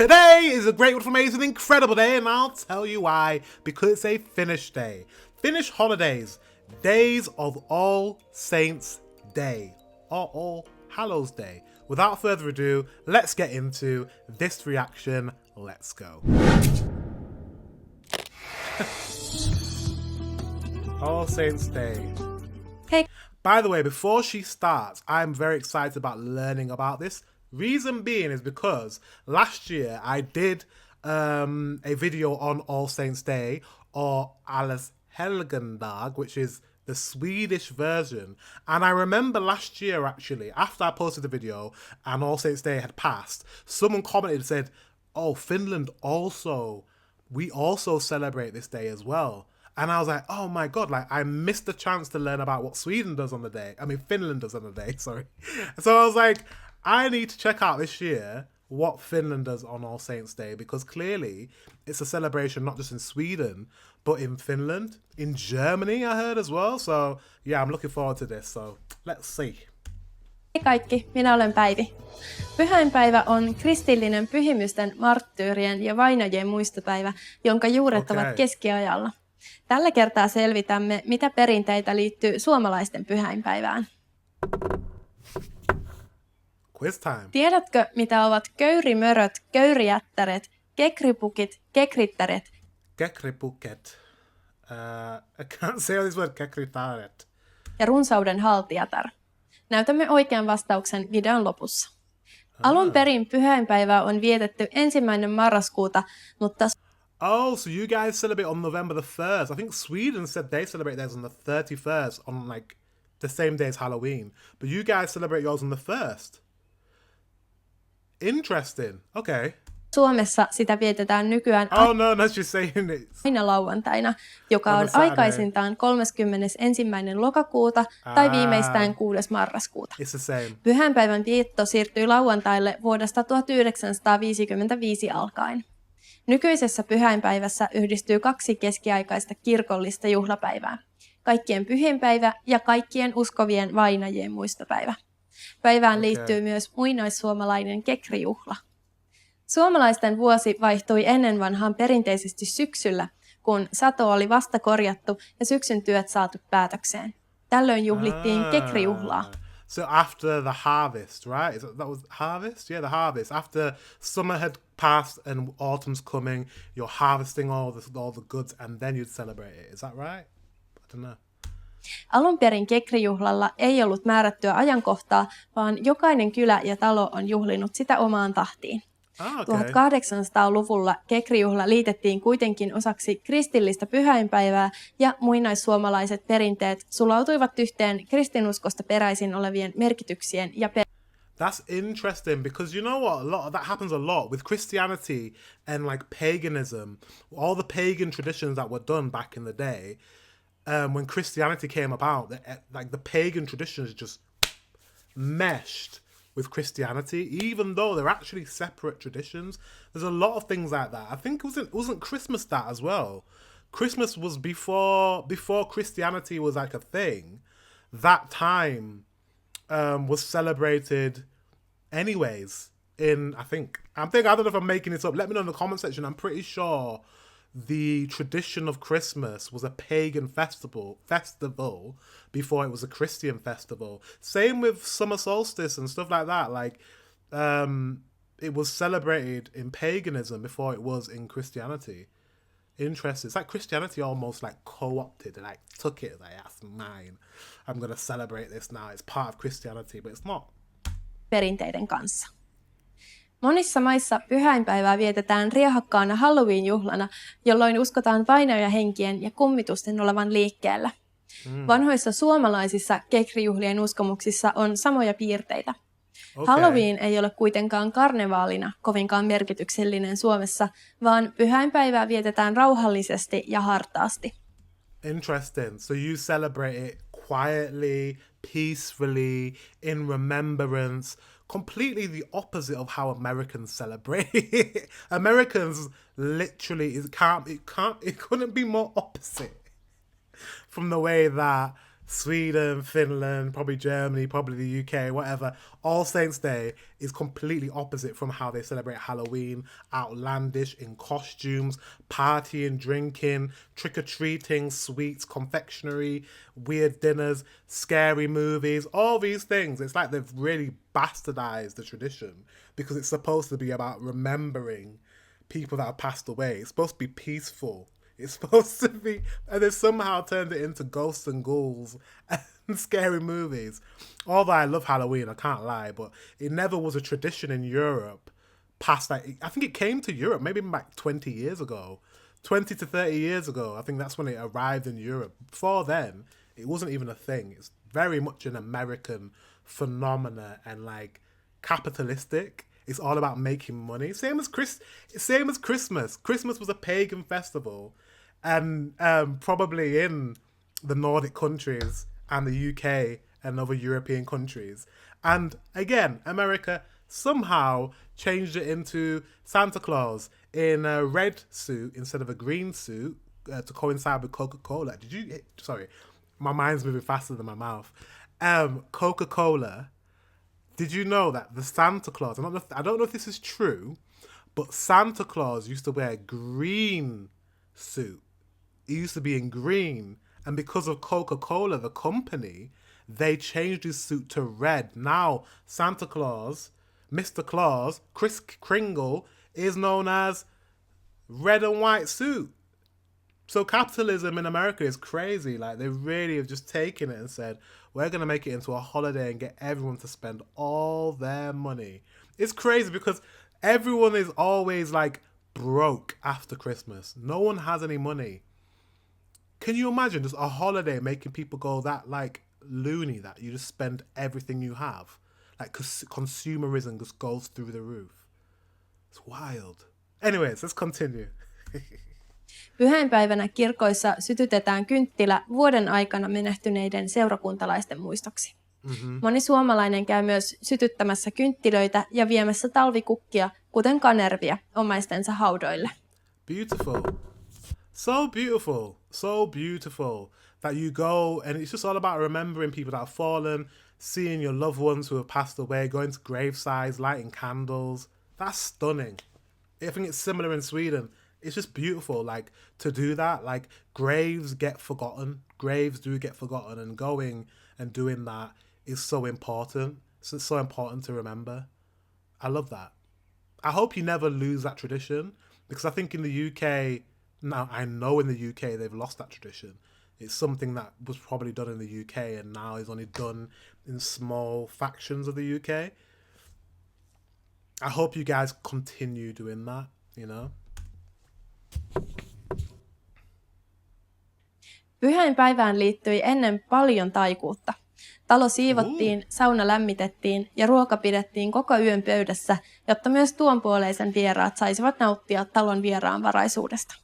Today is a great, amazing, incredible day, and I'll tell you why. Because it's a Finnish day. Finnish holidays. Days of All Saints Day. Or All Hallows Day. Without further ado, let's get into this reaction. Let's go. All Saints Day. Hey. By the way, before she starts, I'm very excited about learning about this. Reason being is because last year I did a video on All Saints Day, or Alles Helgendag, which is the Swedish version. And I remember last year, actually, after I posted the video and All Saints Day had passed, someone commented and said, oh, Finland also, we also celebrate this day as well. And I was like, oh my God, like I missed the chance to learn about what Sweden does on the day. I mean, Finland does on the day, sorry. So I was like, I need to check out this year what Finland does on All Saints Day, because clearly it's a celebration not just in Sweden, but in Finland, in Germany I heard as well. So yeah, I'm looking forward to this. So let's see. Hei kaikki, minä olen Päivi. Pyhäinpäivä on kristillinen pyhimysten, marttyyrien ja vainajien muistopäivä, jonka juuret ovat keskiajalla. Tällä kertaa selvitämme, mitä perinteitä liittyy suomalaisten pyhäinpäivään. Quiz time. Tiedätkö, mitä ovat köyrimöröt, köyrijättäret, kekripukit, kekrittäret? Kekripuket. I can't say this word, kekrittäret. Ja runsauden haltijatar? Näytämme oikean vastauksen videon lopussa. Alun perin pyhäinpäivää on vietetty 1. marraskuuta, mutta... Oh, so you guys celebrate on November the 1st. I think Sweden said they celebrate theirs on the 31st, on like the same day as Halloween. But you guys celebrate yours on the 1st. Interesting. Okay. Suomessa sitä vietetään nykyään she's saying it. Aina lauantaina, joka on aikaisintaan 31. lokakuuta tai viimeistään 6. marraskuuta. It's the same. Pyhäinpäivän vietto siirtyi lauantaille vuodesta 1955 alkaen. Nykyisessä pyhäinpäivässä yhdistyy 2 keskiaikaista kirkollista juhlapäivää. Kaikkien pyhiinpäivä ja kaikkien uskovien vainajien muistopäivä. Päivään liittyy myös muinaissuomalainen kekrijuhla. Suomalaisten vuosi vaihtui ennen vanhaan perinteisesti syksyllä, kun sato oli vasta korjattu ja syksyn työt saatu päätökseen. Tällöin juhlittiin kekrijuhlaa. So after the harvest, right? That was harvest? Yeah, the harvest. After summer had passed and autumn's coming, you're harvesting all the goods and then you'd celebrate it. Is that right? I don't know. Alun perin kekrijuhlalla ei ollut määrättyä ajankohtaa, vaan jokainen kylä ja talo on juhlinut sitä omaan tahtiin. 1800-luvulla kekrijuhla liitettiin kuitenkin osaksi kristillistä pyhäinpäivää ja muinaissuomalaiset perinteet sulautuivat yhteen kristinuskosta peräisin olevien merkityksien ja That's interesting because you know what, that happens a lot with Christianity and like paganism, all the pagan traditions that were done back in the day. When Christianity came about, like the pagan traditions just meshed with Christianity, even though they're actually separate traditions. There's a lot of things like that. I think it wasn't Christmas that as well. Christmas was before Christianity was like a thing. That time was celebrated anyways I don't know if I'm making this up. Let me know in the comment section. I'm pretty sure the tradition of Christmas was a pagan festival before it was a Christian festival. Same with summer solstice and stuff like that. Like, it was celebrated in paganism before it was in Christianity. Interesting. It's like Christianity almost like co-opted and like took it, like that's mine. I'm going to celebrate this now. It's part of Christianity, but it's not. Perinteiden kanssa. Monissa maissa pyhäinpäivää vietetään riehakkaana Halloween-juhlana, jolloin uskotaan vainajahenkien ja kummitusten olevan liikkeellä. Vanhoissa suomalaisissa kekrijuhlien uskomuksissa on samoja piirteitä. Halloween ei ole kuitenkaan karnevaalina kovinkaan merkityksellinen Suomessa, vaan pyhäinpäivää vietetään rauhallisesti ja hartaasti. Interesting. So you celebrate it quietly, peacefully, in remembrance. Completely the opposite of how Americans celebrate. Americans literally it couldn't be more opposite from the way that Sweden, Finland, probably Germany, probably the UK, whatever. All Saints Day is completely opposite from how they celebrate Halloween. Outlandish in costumes, partying, drinking, trick-or-treating, sweets, confectionery, weird dinners, scary movies, all these things. It's like they've really bastardized the tradition because it's supposed to be about remembering people that have passed away. It's supposed to be peaceful. It's supposed to be, and they've somehow turned it into ghosts and ghouls and scary movies. Although I love Halloween, I can't lie, but it never was a tradition in Europe past like, I think it came to Europe maybe like 20 years ago. 20 to 30 years ago, I think that's when it arrived in Europe. Before then, it wasn't even a thing. It's very much an American phenomena and like capitalistic. It's all about making money. Same as Christmas. Christmas was a pagan festival, and probably in the Nordic countries and the UK and other European countries. And again, America somehow changed it into Santa Claus in a red suit instead of a green suit to coincide with Coca-Cola. Sorry, my mind's moving faster than my mouth. Coca-Cola. Did you know that the Santa Claus, I don't know if this is true, but Santa Claus used to wear a green suit. He used to be in green. And because of Coca-Cola, the company, they changed his suit to red. Now, Santa Claus, Mr. Claus, Kris Kringle, is known as red and white suit. So capitalism in America is crazy. Like, they really have just taken it and said, we're going to make it into a holiday and get everyone to spend all their money. It's crazy because everyone is always like broke after Christmas. No one has any money. Can you imagine just a holiday making people go that like loony that you just spend everything you have? Like consumerism just goes through the roof. It's wild. Anyways, let's continue. Pyhäinpäivänä kirkoissa sytytetään kynttilä vuoden aikana menehtyneiden seurakuntalaisten muistoksi. Mm-hmm. Moni suomalainen käy myös sytyttämässä kynttilöitä ja viemässä talvikukkia, kuten kanervia, omaistensa haudoille. Beautiful. So beautiful. So beautiful that you go and it's just all about remembering people that have fallen, seeing your loved ones who have passed away, going to gravesides, lighting candles. That's stunning. I think it's similar in Sweden. It's just beautiful, like, to do that. Like, graves get forgotten. Graves do get forgotten, and going and doing that is so important. So it's so important to remember. I love that. I hope you never lose that tradition, because I think in the UK, now I know in the UK they've lost that tradition. It's something that was probably done in the UK and now is only done in small factions of the UK. I hope you guys continue doing that, you know? Pyhäinpäivään liittyi ennen paljon taikuutta. Talo siivottiin, sauna lämmitettiin ja ruoka pidettiin koko yön pöydässä, jotta myös tuonpuoleisen vieraat saisivat nauttia talon vieraanvaraisuudesta.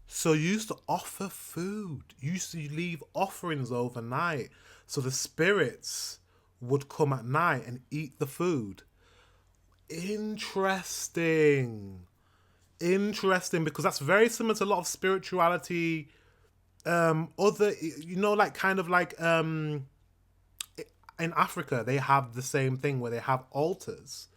So you used to offer food. You used to leave offerings overnight. So the spirits would come at night and eat the food. Interesting, because that's very similar to a lot of spirituality. Other, you know, like kind of like in Africa, they have the same thing where they have altars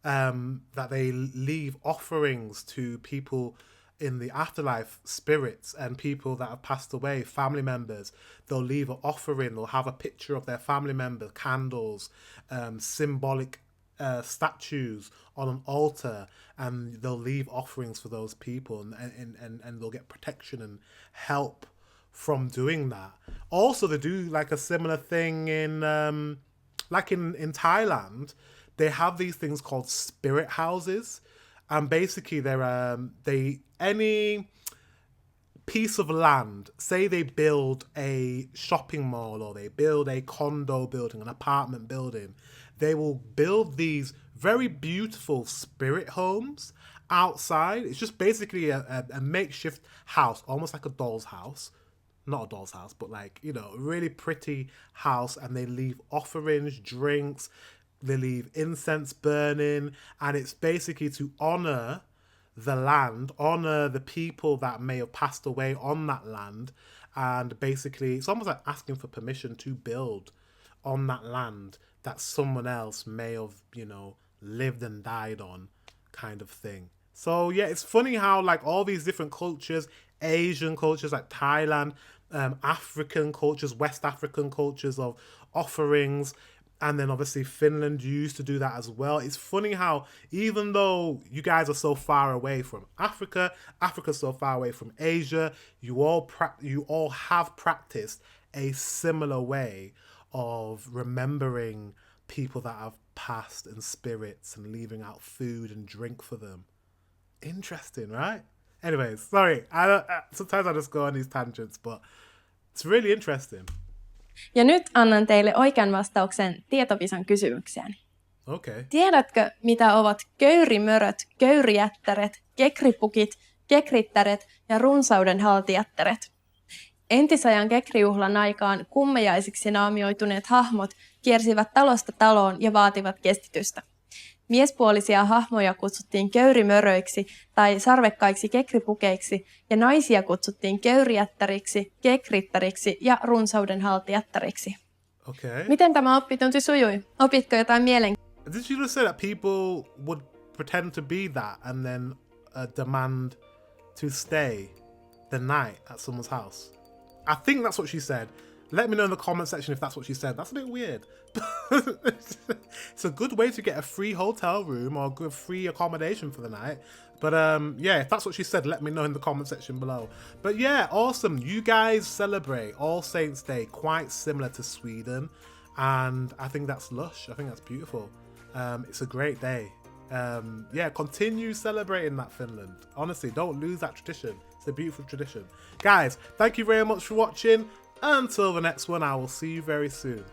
that they leave offerings to people in the afterlife, spirits and people that have passed away, family members. They'll leave an offering, they'll have a picture of their family member, candles, symbolic statues on an altar, and they'll leave offerings for those people, and they'll get protection and help from doing that. Also, they do like a similar thing in like in Thailand. They have these things called spirit houses, and basically they're any piece of land, say they build a shopping mall or they build a condo building, an apartment building, they will build these very beautiful spirit homes outside. It's just basically a makeshift house, almost like a doll's house. Not a doll's house, but like, you know, a really pretty house, and they leave offerings, drinks, they leave incense burning, and it's basically to honor the land, honor the people that may have passed away on that land, and basically it's almost like asking for permission to build on that land that someone else may have, you know, lived and died on, kind of thing. So yeah, it's funny how like all these different cultures, Asian cultures like Thailand, African cultures, West African cultures of offerings, and then obviously Finland used to do that as well. It's funny how even though you guys are so far away from Africa, Africa's so far away from Asia, you all have practiced a similar way of remembering people that have passed and spirits and leaving out food and drink for them. Interesting, right? Anyways, sorry. Sometimes I just go on these tangents, but it's really interesting. Ja nyt annan teille oikean vastauksen tietopisan kysymykseen. Okay. Tiedätkö, mitä ovat köyrimöröt, köyrijättäret, kekripukit, kekrittäret ja runsaudenhaltijättäret? Entisajan kekrijuhlan aikaan kummejaisiksi naamioituneet hahmot kiersivät talosta taloon ja vaativat kestitystä. Miespuolisia hahmoja kutsuttiin köyrimöröiksi tai sarvekkaiksi kekripukeiksi, ja naisia kutsuttiin köyrijättäriksi, kekrittäriksi ja runsaudenhaltijättäriksi. Okay. Miten tämä oppitunti sujui? Opitko jotain mielenkiintoista? Did you just say that people would pretend to be that and then demand to stay the night at someone's house? I think that's what she said. Let me know in the comment section if that's what she said. That's a bit weird. It's a good way to get a free hotel room or good free accommodation for the night. But yeah, if that's what she said, let me know in the comment section below. But yeah, awesome. You guys celebrate All Saints Day quite similar to Sweden. And I think that's lush. I think that's beautiful. It's a great day. Yeah, continue celebrating that, Finland. Honestly, don't lose that tradition. It's a beautiful tradition. Guys, thank you very much for watching. Until the next one, I will see you very soon.